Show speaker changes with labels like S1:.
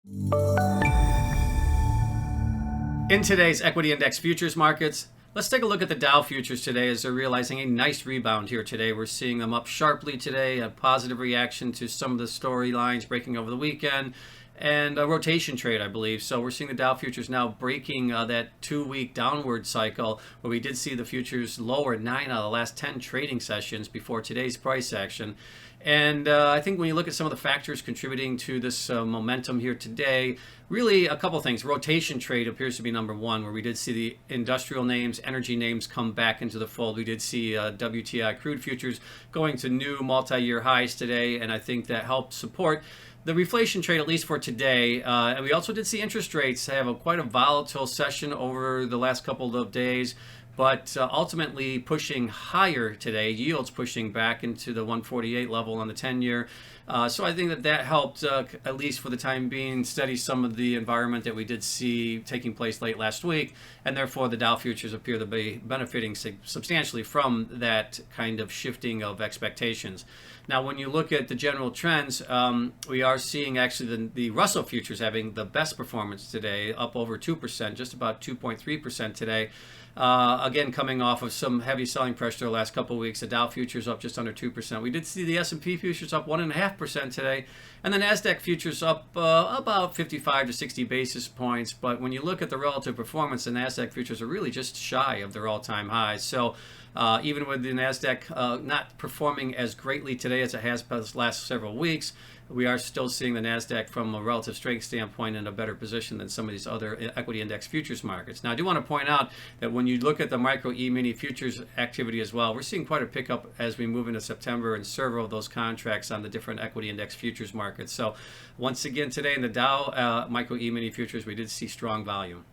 S1: In today's equity index futures markets, let's take a look at the Dow futures today as they're realizing a nice rebound here today. We're seeing them up sharply today, a positive reaction to some of the storylines breaking over the weekend, and a rotation trade, I believe. So we're seeing the Dow futures now breaking that 2-week downward cycle where we did see the futures lower 9 out of the last 10 trading sessions before today's price action. And I think when you look at some of the factors contributing to this momentum here today, really a couple things. Rotation trade appears to be number one, where we did see the industrial names, energy names come back into the fold. We did see WTI crude futures going to new multi-year highs today, and I think that helped support the reflation trade, at least for today. And we also did see interest rates have quite a volatile session over the last couple of days, but ultimately pushing higher today, yields pushing back into the 148 level on the 10-year. So I think that helped, at least for the time being, steady some of the environment that we did see taking place late last week, and therefore the Dow futures appear to be benefiting substantially from that kind of shifting of expectations. Now, when you look at the general trends, we are seeing actually the Russell futures having the best performance today, up over 2%, just about 2.3% today. Again, coming off of some heavy selling pressure the last couple of weeks, the Dow futures up just under 2%. We did see the S&P futures up 1.5% today, and the NASDAQ futures up about 55 to 60 basis points. But when you look at the relative performance, the NASDAQ futures are really just shy of their all-time highs. So even with the NASDAQ not performing as greatly today as it has for the last several weeks, we are still seeing the NASDAQ from a relative strength standpoint in a better position than some of these other equity index futures markets. Now, I do want to point out that when you look at the micro E-mini futures activity as well, we're seeing quite a pickup as we move into September in several of those contracts on the different equity index futures markets. So once again, today in the Dow micro E-mini futures, we did see strong volume.